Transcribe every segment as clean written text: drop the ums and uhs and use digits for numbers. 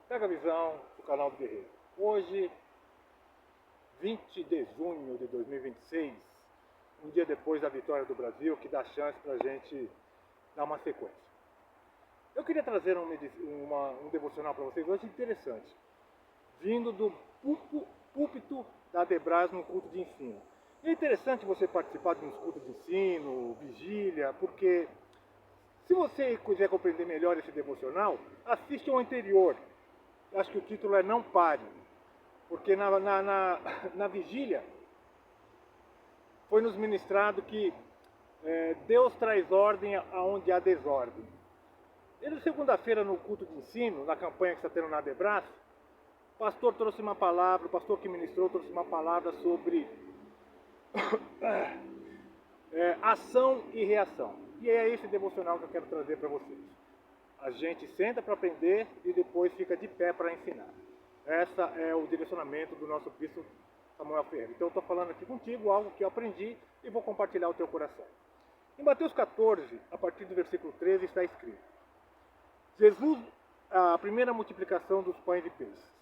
Pega a visão do canal do Guerreiro. Hoje, 20 de junho de 2026, um dia depois da vitória do Brasil, que dá chance para a gente dar uma sequência. Eu queria trazer um devocional para vocês hoje interessante, vindo do púlpito da Adebras no culto de ensino. E é interessante você participar de um culto de ensino, vigília, porque se você quiser compreender melhor esse devocional, assiste ao anterior. Acho que o título é Não Pare, porque na vigília foi nos ministrado que Deus traz ordem aonde há desordem. E na segunda-feira, no culto de ensino, na campanha que está tendo na Adebras, o pastor trouxe uma palavra, o pastor que ministrou trouxe uma palavra sobre ação e reação. E é esse devocional que eu quero trazer para vocês. A gente senta para aprender e depois fica de pé para ensinar. Esse é o direcionamento do nosso bispo Samuel Ferreira. Então eu estou falando aqui contigo algo que eu aprendi e vou compartilhar o teu coração. Em Mateus 14, a partir do versículo 13, está escrito: Jesus, a primeira multiplicação dos pães e peixes.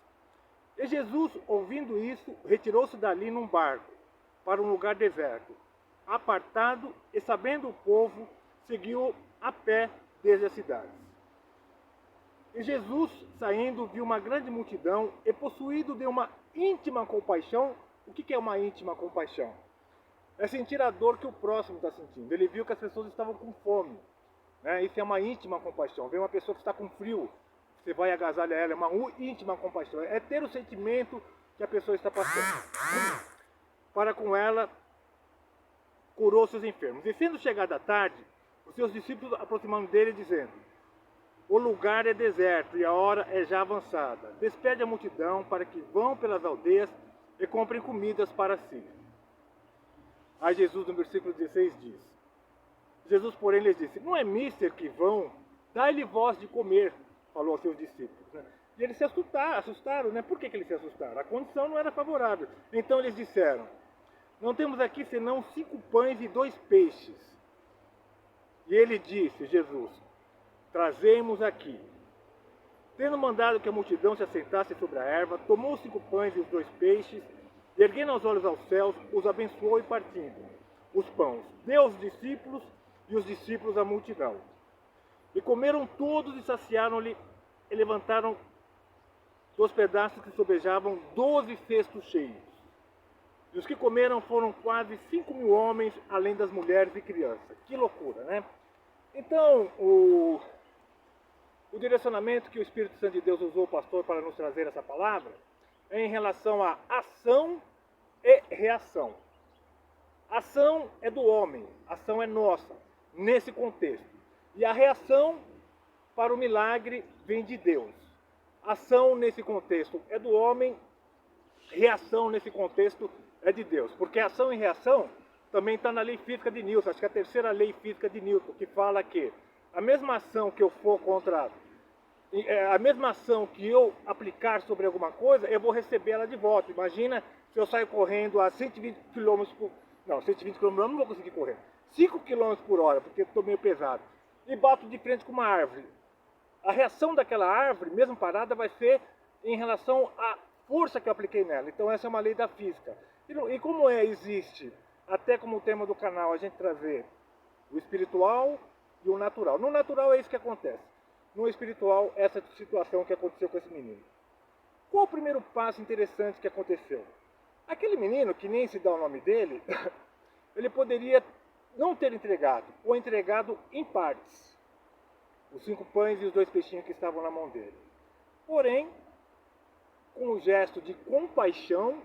E Jesus, ouvindo isso, retirou-se dali num barco, para um lugar deserto, apartado, e sabendo o povo, seguiu a pé desde as cidades. E Jesus, saindo, viu uma grande multidão, e possuído de uma íntima compaixão. O que é uma íntima compaixão? É sentir a dor que o próximo está sentindo. Ele viu que as pessoas estavam com fome. Isso é uma íntima compaixão. Vem uma pessoa que está com frio, você vai agasalhar ela, é uma íntima compaixão. É ter o sentimento que a pessoa está passando. Para com ela, curou seus enfermos. E sendo chegada a tarde, os seus discípulos aproximaram dele, dizendo: o lugar é deserto e a hora é já avançada. Despede a multidão para que vão pelas aldeias e comprem comidas para si. Aí Jesus, no versículo 16, diz: Jesus, porém, lhes disse: não é mister que vão, dai-lhe voz de comer, falou aos seus discípulos. E eles se assustaram, né? Por que eles se assustaram? A condição não era favorável. Então eles disseram: não temos aqui senão 5 pães e 2 peixes. E ele disse, Jesus: trazemos aqui. Tendo mandado que a multidão se assentasse sobre a erva, tomou os 5 pães e os 2 peixes, e erguendo os olhos aos céus, os abençoou e partindo os pães, deu aos discípulos, e os discípulos à multidão. E comeram todos e saciaram-lhe, e levantaram dos pedaços que sobejavam 12 cestos cheios. E os que comeram foram quase 5.000 homens, além das mulheres e crianças. Que loucura, né? Então, o direcionamento que o Espírito Santo de Deus usou, pastor, para nos trazer essa palavra, é em relação à ação e reação. Ação é do homem, ação é nossa, nesse contexto. E a reação para o milagre vem de Deus. Ação nesse contexto é do homem, reação nesse contexto é de Deus. Porque ação e reação também está na lei física de Newton, acho que é a terceira lei física de Newton, que fala que a mesma ação que eu for contra, a mesma ação que eu aplicar sobre alguma coisa, eu vou receber ela de volta. Imagina se eu saio correndo a 120 km por... Não, 120 km eu não vou conseguir correr. 5 km por hora, porque estou meio pesado. E bato de frente com uma árvore. A reação daquela árvore, mesmo parada, vai ser em relação à força que eu apliquei nela. Então essa é uma lei da física. E como existe, até como tema do canal, a gente trazer o espiritual e o natural. No natural é isso que acontece. No espiritual, essa situação que aconteceu com esse menino. Qual o primeiro passo interessante que aconteceu? Aquele menino, que nem se dá o nome dele, ele poderia não ter entregado, ou entregado em partes, os 5 pães e os 2 peixinhos que estavam na mão dele. Porém, com um gesto de compaixão,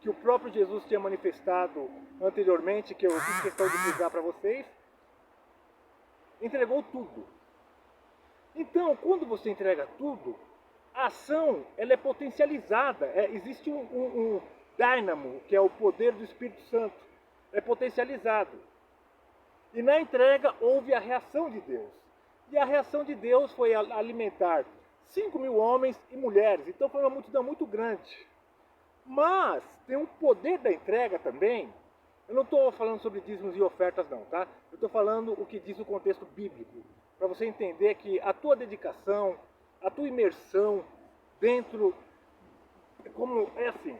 que o próprio Jesus tinha manifestado anteriormente, que eu fiz questão de frisar para vocês, entregou tudo. Então, quando você entrega tudo, a ação ela é potencializada. Existe um dínamo, que é o poder do Espírito Santo. É potencializado. E na entrega houve a reação de Deus. E a reação de Deus foi alimentar 5.000 homens e mulheres. Então foi uma multidão muito grande. Mas tem um poder da entrega também. Eu não estou falando sobre dízimos e ofertas não, tá? Eu estou falando o que diz o contexto bíblico. Para você entender que a tua dedicação, a tua imersão, dentro, como é assim,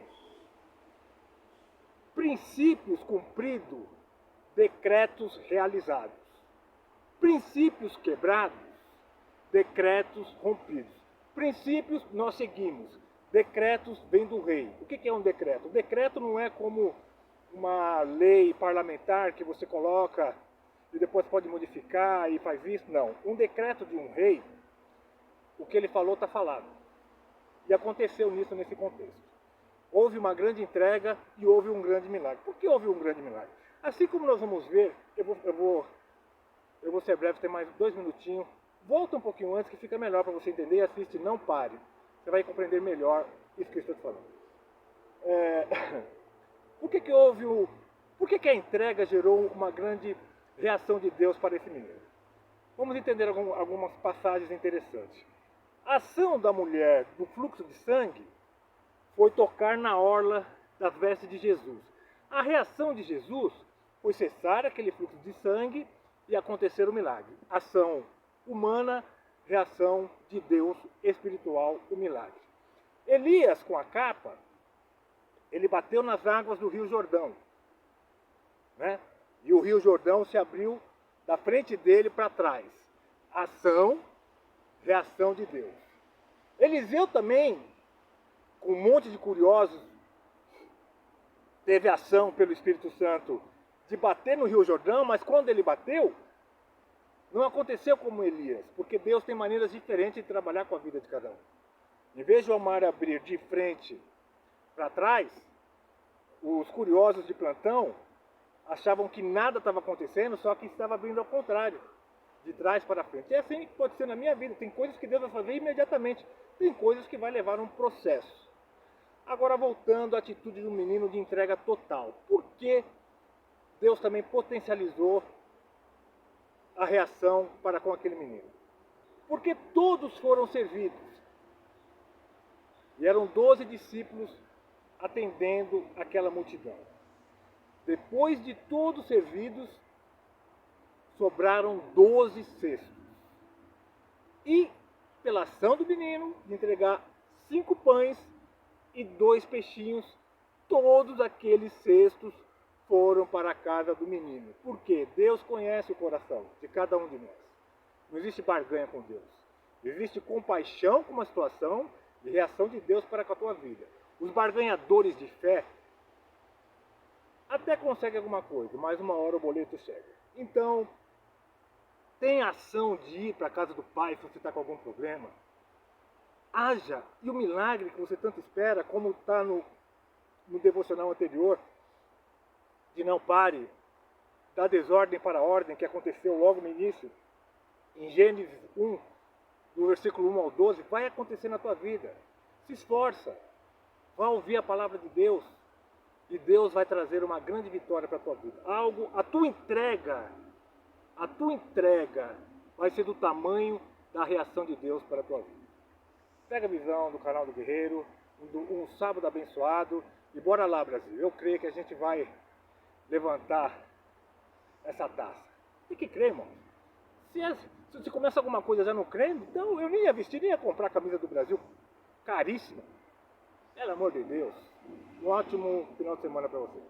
princípios cumpridos, decretos realizados. Princípios quebrados, decretos rompidos. Princípios nós seguimos, decretos vêm do rei. O que é um decreto? O decreto não é como uma lei parlamentar que você coloca e depois pode modificar e faz isso. Não. Um decreto de um rei, o que ele falou está falado. E aconteceu nisso nesse contexto. Houve uma grande entrega e houve um grande milagre. Por que houve um grande milagre? Assim como nós vamos ver, eu vou ser breve, tem mais 2 minutinhos. Volta um pouquinho antes que fica melhor para você entender e assiste, não pare. Você vai compreender melhor isso que eu estou te falando. Por que a entrega gerou uma grande reação de Deus para esse menino? Vamos entender algumas passagens interessantes. A ação da mulher do fluxo de sangue foi tocar na orla das vestes de Jesus. A reação de Jesus foi cessar aquele fluxo de sangue e acontecer o milagre. Ação humana, reação de Deus espiritual, o milagre. Elias, com a capa, ele bateu nas águas do Rio Jordão, né? E o Rio Jordão se abriu da frente dele para trás. Ação, reação de Deus. Eliseu também, com um monte de curiosos, teve ação pelo Espírito Santo de bater no Rio Jordão, mas quando ele bateu, não aconteceu como Elias, porque Deus tem maneiras diferentes de trabalhar com a vida de cada um. Em vez de o mar abrir de frente para trás, os curiosos de plantão achavam que nada estava acontecendo, só que estava abrindo ao contrário, de trás para frente. E é assim que pode ser na minha vida. Tem coisas que Deus vai fazer imediatamente, tem coisas que vai levar um processo. Agora voltando à atitude do menino de entrega total. Por que Deus também potencializou a reação para com aquele menino? Porque todos foram servidos. E eram 12 discípulos atendendo aquela multidão. Depois de todos servidos, sobraram 12 cestos. E, pela ação do menino, de entregar 5 pães e 2 peixinhos, todos aqueles cestos foram para a casa do menino. Por quê? Deus conhece o coração de cada um de nós. Não existe barganha com Deus. Existe compaixão com uma situação e reação de Deus para com a tua vida. Os barganhadores de fé até conseguem alguma coisa, mas uma hora o boleto chega. Então, tem ação de ir para a casa do Pai se você está com algum problema. Haja, e o milagre que você tanto espera, como está no devocional anterior, de não pare, da desordem para a ordem, que aconteceu logo no início, em Gênesis 1, do versículo 1 ao 12, vai acontecer na tua vida. Se esforça, vai ouvir a palavra de Deus, e Deus vai trazer uma grande vitória para a tua vida. A tua entrega vai ser do tamanho da reação de Deus para a tua vida. Pega a visão do canal do Guerreiro, um sábado abençoado, e bora lá, Brasil. Eu creio que a gente vai levantar essa taça. Tem que crer, irmão. Se você começa alguma coisa já não crendo, então eu nem ia vestir, nem ia comprar a camisa do Brasil, caríssima. Pelo amor de Deus. Um ótimo final de semana para vocês.